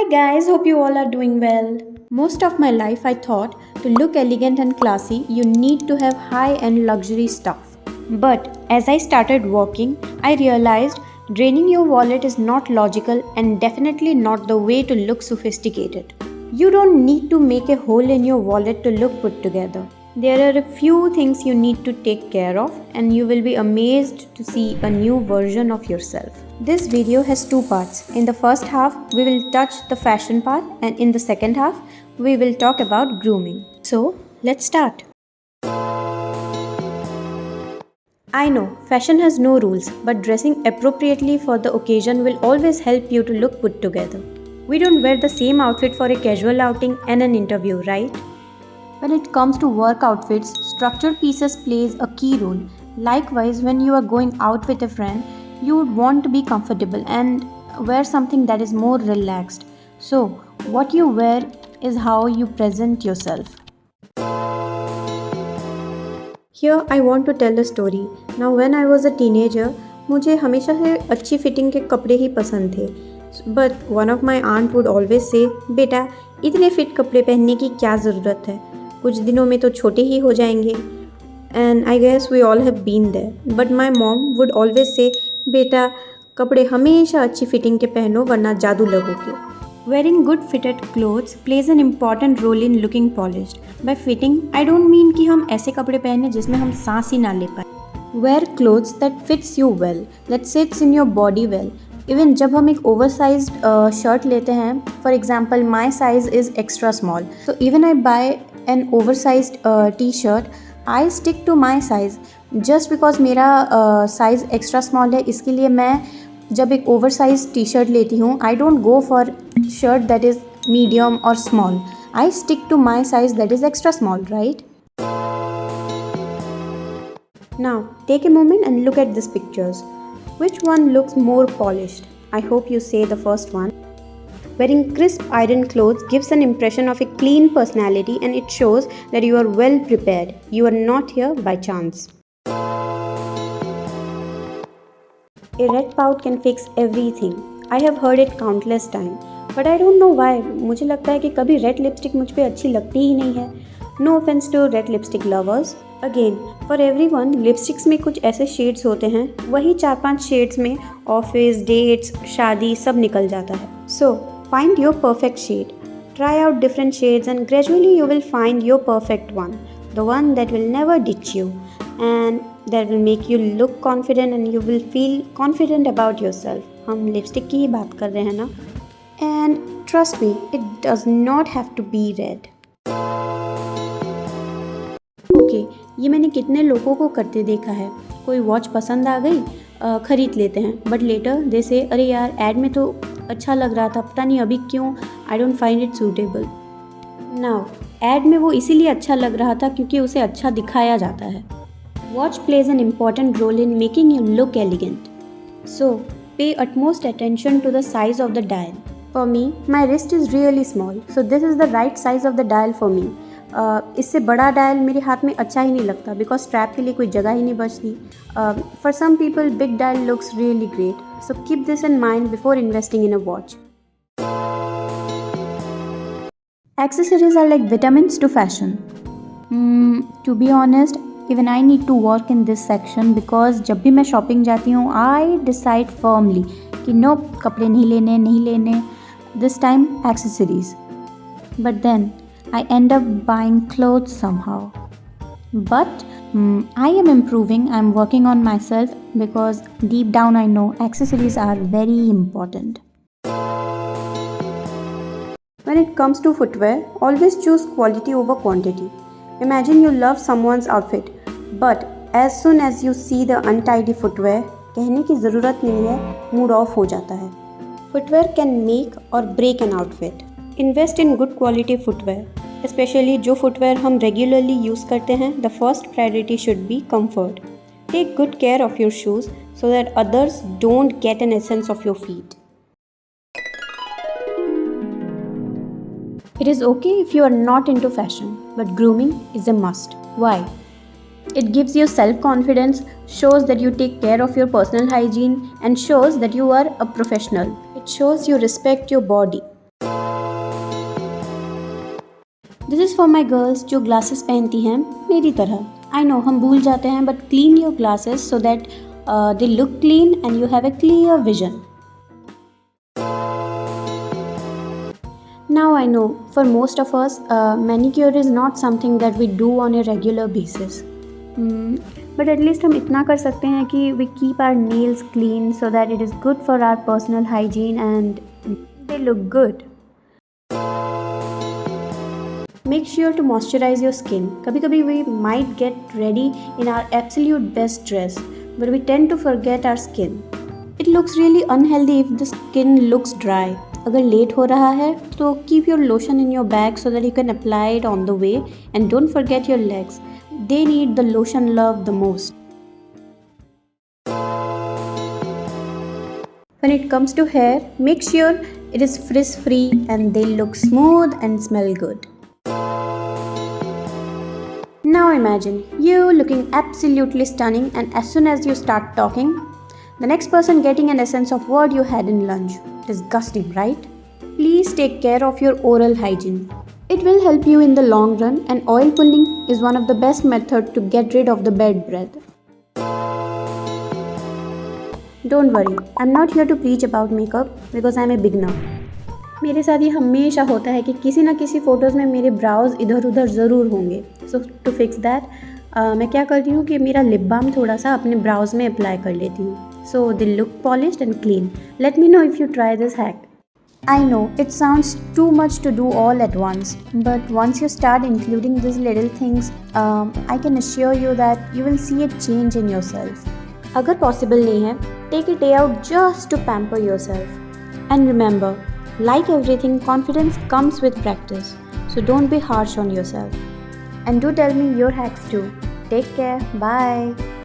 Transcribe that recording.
Hi guys, hope you all are doing well. Most of my life I thought to look elegant and classy, you need to have high-end luxury stuff. But as I started working, I realized draining your wallet is not logical and definitely not the way to look sophisticated. You don't need to make a hole in your wallet to look put together. There are a few things you need to take care of, and you will be amazed to see a new version of yourself. This video has two parts. In the first half, we will touch the fashion part, and in the second half, we will talk about grooming. So, let's start. I know, fashion has no rules, but dressing appropriately for the occasion will always help you to look put together. We don't wear the same outfit for a casual outing and an interview, right? When it comes to work outfits, structured pieces plays a key role. Likewise, when you are going out with a friend, you would want to be comfortable and wear something that is more relaxed. So, what you wear is how you present yourself. Here I want to tell a story. Now when I was a teenager, मुझे हमेशा से अच्छी fitting के कपड़े ही पसंद थे. But one of my aunt would always say, बेटा इतने फिट कपड़े पहनने की क्या ज़रूरत है, कुछ दिनों में तो छोटे ही हो जाएंगे. And I guess we all have been there. But my mom would always say, बेटा कपड़े हमेशा अच्छी फिटिंग के पहनो वरना जादू लगोगे. Wearing good fitted clothes plays an important role in looking polished. By fitting, I don't mean कि हम ऐसे कपड़े पहने जिसमें हम सांस ही ना ले पाए. Wear clothes that fits you well, that sits in your body well. Even जब हम एक oversized shirt लेते हैं, for example, my size is extra small. So even I buy an oversized t-shirt, I stick to my size. Just because मेरा size extra small है, इसके लिए मैं जब एक oversized t-shirt लेती हूँ, I don't go for shirt that is medium or small. I stick to my size that is extra small, right? Now, take a moment and look at these pictures. Which one looks more polished? I hope you say the first one. Wearing crisp iron clothes gives an impression of a clean personality, and it shows that you are well prepared. You are not here by chance. A red pout can fix everything. I have heard it countless times. But I don't know why. मुझे लगता है कि कभी red lipstick मुझ पे अच्छी लगती ही नहीं है. No offense to red lipstick lovers. Again, for everyone, lipsticks में कुछ ऐसे shades होते हैं, वही 4-5 shades में office, dates, शादी सब निकल जाता है. So, find your perfect shade. Try out different shades and gradually you will find your perfect one. The one that will never ditch you and that will make you look confident and you will feel confident about yourself. हम lipstick की ही बात कर रहे हैं ना? And trust me, it does not have to be red. Okay, ये मैंने कितने लोगों को करते देखा है. कोई वॉच पसंद आ गई, खरीद लेते हैं, बट लेटर दे से अरे यार ऐड में तो अच्छा लग रहा था, पता नहीं अभी क्यों I don't find it suitable. Now add में वो इसीलिए अच्छा लग रहा था क्योंकि उसे अच्छा दिखाया जाता है. Watch plays an important role in making you look elegant. So pay utmost attention to the size of the dial. For me, my wrist is really small, so this is the right size of the dial for me. इससे बड़ा dial मेरे हाथ में अच्छा ही नहीं लगता because strap के लिए कोई जगह ही नहीं बचती. For some people big dial looks really great, so keep this in mind before investing in a watch. Accessories are like vitamins to fashion. To be honest, even I need to work in this section because जब भी मैं shopping जाती हूँ I decide firmly कि no कपड़े नहीं लेने this time accessories. But then I end up buying clothes somehow. But I am improving. I am working on myself because deep down I know accessories are very important. When it comes to footwear, always choose quality over quantity. Imagine you love someone's outfit, but as soon as you see the untidy footwear, कहने की ज़रूरत नहीं है, mood off हो जाता है. Footwear can make or break an outfit. Invest in good quality footwear. Especially जो footwear हम regularly use करते हैं, the first priority should be comfort. Take good care of your shoes so that others don't get an essence of your feet. It is okay if you are not into fashion, but grooming is a must. Why? It gives you self-confidence, shows that you take care of your personal hygiene, and shows that you are a professional. It shows you respect your body. This is for my girls जो glasses पहनती हैं मेरी तरह. I know हम भूल जाते हैं, but clean your glasses so that they look clean and you have a clear vision. Now I know for most of us, manicure is not something that we do on a regular basis. But at least हम इतना कर सकते हैं कि we keep our nails clean so that it is good for our personal hygiene and they look good. Make sure to moisturize your skin. कभी कभी we might get ready in our absolute best dress, but we tend to forget our skin. It looks really unhealthy if the skin looks dry. अगर late हो रहा है तो keep your lotion in your bag so that you can apply it on the way, and don't forget your legs. They need the lotion love the most. When it comes to hair, make sure it is frizz free and they look smooth and smell good. Now imagine you looking absolutely stunning, and as soon as you start talking, the next person getting an essence of what you had in lunch. Disgusting, right? Please take care of your oral hygiene. It will help you in the long run, and oil pulling is one of the best methods to get rid of the bad breath. Don't worry, I'm not here to preach about makeup because I'm a beginner. मेरे साथ ये हमेशा होता है कि किसी ना किसी फ़ोटोज़ में मेरे ब्राउज़ इधर उधर ज़रूर होंगे. सो टू फिक्स दैट मैं क्या करती हूँ कि मेरा लिप बाम थोड़ा सा अपने ब्राउज़ में अप्लाई कर लेती हूँ. So they look polished and clean. Let me know if you try this hack. I know it sounds too much to do all at once, but once you start including these little things, I can assure you that you will see a change in yourself. अगर possible नहीं है, take a day out just to pamper yourself. And remember, like everything, confidence comes with practice. So don't be harsh on yourself. And do tell me your hacks too. Take care. Bye.